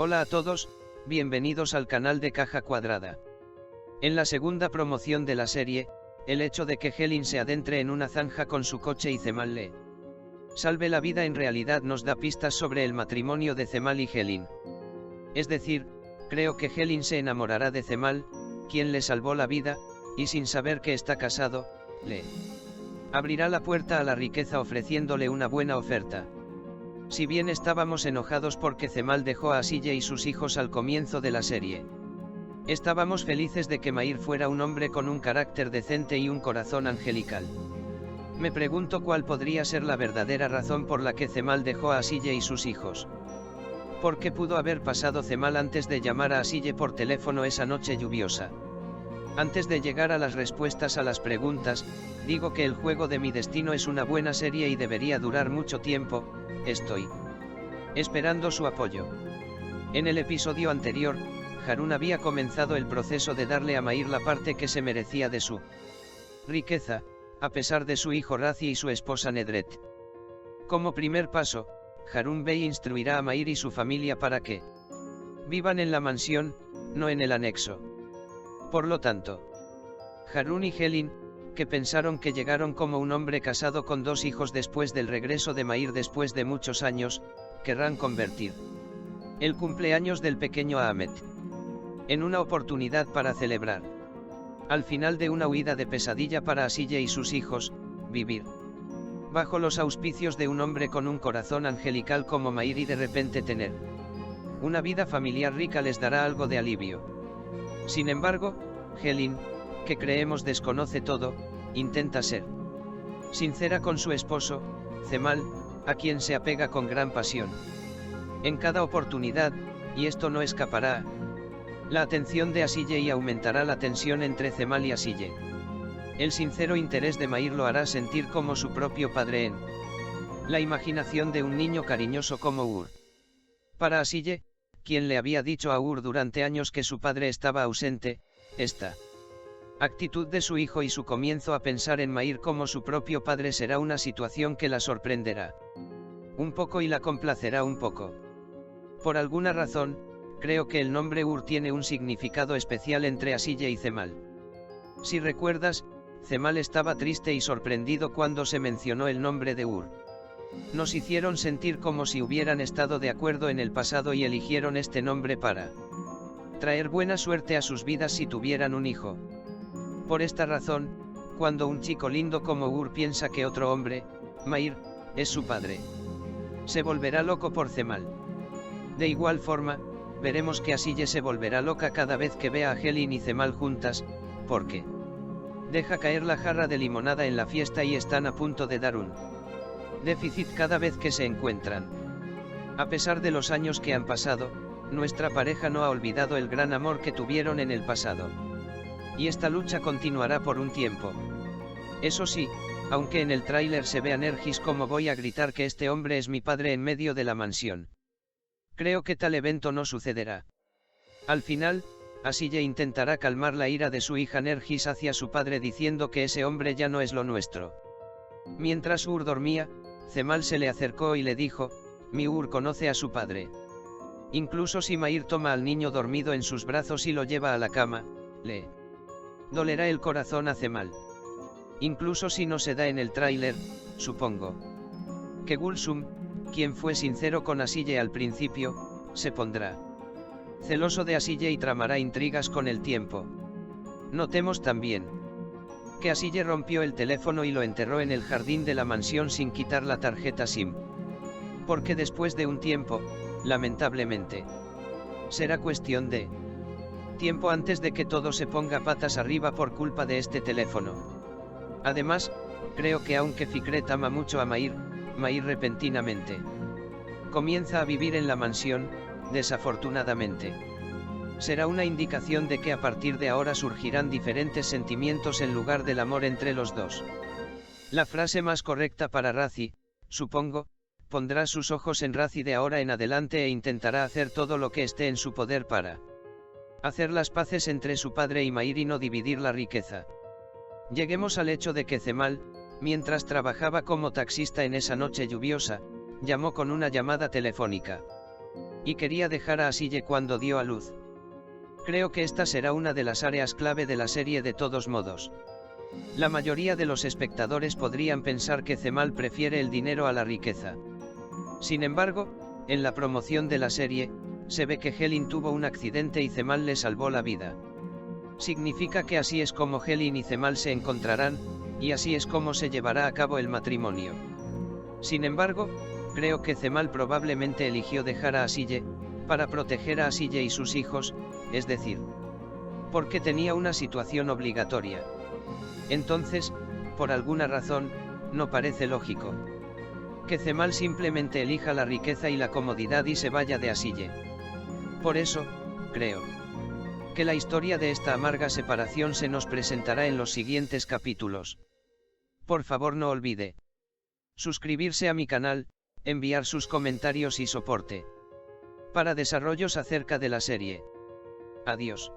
Hola a todos, bienvenidos al canal de Caja Cuadrada. En la segunda promoción de la serie, el hecho de que Helen se adentre en una zanja con su coche y Cemal le salve la vida en realidad nos da pistas sobre el matrimonio de Cemal y Helen. Es decir, creo que Helen se enamorará de Cemal, quien le salvó la vida, y sin saber que está casado, le abrirá la puerta a la riqueza ofreciéndole una buena oferta. Si bien estábamos enojados porque Cemal dejó a Sille y sus hijos al comienzo de la serie, estábamos felices de que Mair fuera un hombre con un carácter decente y un corazón angelical. Me pregunto cuál podría ser la verdadera razón por la que Cemal dejó a Sille y sus hijos. ¿Por qué pudo haber pasado Cemal antes de llamar a Sille por teléfono esa noche lluviosa? Antes de llegar a las respuestas a las preguntas, digo que El juego de mi destino es una buena serie y debería durar mucho tiempo. Estoy esperando su apoyo. En el episodio anterior, Harun había comenzado el proceso de darle a Mair la parte que se merecía de su riqueza, a pesar de su hijo Razi y su esposa Nedret. Como primer paso, Harun Bey instruirá a Mair y su familia para que vivan en la mansión, no en el anexo. Por lo tanto, Harun y Helen, que pensaron que llegaron como un hombre casado con dos hijos después del regreso de Mair después de muchos años, querrán convertir el cumpleaños del pequeño Ahmed en una oportunidad para celebrar, al final de una huida de pesadilla para Asille y sus hijos, vivir bajo los auspicios de un hombre con un corazón angelical como Mair y de repente tener una vida familiar rica les dará algo de alivio. Sin embargo, Helen, que creemos desconoce todo, intenta ser sincera con su esposo, Cemal, a quien se apega con gran pasión. En cada oportunidad, y esto no escapará, la atención de Asille y aumentará la tensión entre Cemal y Asille. El sincero interés de Mair lo hará sentir como su propio padre en la imaginación de un niño cariñoso como Ur. Para Asille, quien le había dicho a Ur durante años que su padre estaba ausente, esta actitud de su hijo y su comienzo a pensar en Mair como su propio padre será una situación que la sorprenderá un poco y la complacerá un poco. Por alguna razón, creo que el nombre Ur tiene un significado especial entre Asille y Cemal. Si recuerdas, Cemal estaba triste y sorprendido cuando se mencionó el nombre de Ur. Nos hicieron sentir como si hubieran estado de acuerdo en el pasado y eligieron este nombre para traer buena suerte a sus vidas si tuvieran un hijo. Por esta razón, cuando un chico lindo como Ur piensa que otro hombre, Mair, es su padre, se volverá loco por Cemal. De igual forma, veremos que Asille se volverá loca cada vez que vea a Helen y Cemal juntas, porque deja caer la jarra de limonada en la fiesta y están a punto de dar un déficit cada vez que se encuentran. A pesar de los años que han pasado, nuestra pareja no ha olvidado el gran amor que tuvieron en el pasado. Y esta lucha continuará por un tiempo. Eso sí, aunque en el tráiler se vea Nergis como voy a gritar que este hombre es mi padre en medio de la mansión. Creo que tal evento no sucederá. Al final, Asille intentará calmar la ira de su hija Nergis hacia su padre diciendo que ese hombre ya no es lo nuestro. Mientras Ur dormía, Cemal se le acercó y le dijo, mi Ur conoce a su padre. Incluso si Mair toma al niño dormido en sus brazos y lo lleva a la cama, le dolerá el corazón a Cemal. Incluso si no se da en el tráiler, supongo que Gulsum, quien fue sincero con Asille al principio, se pondrá celoso de Asille y tramará intrigas con el tiempo. Notemos también que Asille rompió el teléfono y lo enterró en el jardín de la mansión sin quitar la tarjeta SIM. Porque después de un tiempo, lamentablemente, será cuestión de tiempo antes de que todo se ponga patas arriba por culpa de este teléfono. Además, creo que aunque Fikret ama mucho a Mair, Mair repentinamente comienza a vivir en la mansión, desafortunadamente. Será una indicación de que a partir de ahora surgirán diferentes sentimientos en lugar del amor entre los dos. La frase más correcta para Razi, supongo, pondrá sus ojos en Razi de ahora en adelante e intentará hacer todo lo que esté en su poder para hacer las paces entre su padre y Mair y no dividir la riqueza. Lleguemos al hecho de que Cemal, mientras trabajaba como taxista en esa noche lluviosa, llamó con una llamada telefónica. y quería dejar a Asille cuando dio a luz. Creo que esta será una de las áreas clave de la serie de todos modos. La mayoría de los espectadores podrían pensar que Zemal prefiere el dinero a la riqueza. Sin embargo, en la promoción de la serie, se ve que Helin tuvo un accidente y Zemal le salvó la vida. Significa que así es como Helin y Zemal se encontrarán, y así es como se llevará a cabo el matrimonio. Sin embargo, creo que Zemal probablemente eligió dejar a Asille, para proteger a Asille y sus hijos, es decir, porque tenía una situación obligatoria. Entonces, por alguna razón, no parece lógico que Zemal simplemente elija la riqueza y la comodidad y se vaya de Asille. Por eso, creo que la historia de esta amarga separación se nos presentará en los siguientes capítulos. Por favor, no olvide suscribirse a mi canal, enviar sus comentarios y soporte para desarrollos acerca de la serie. Adiós.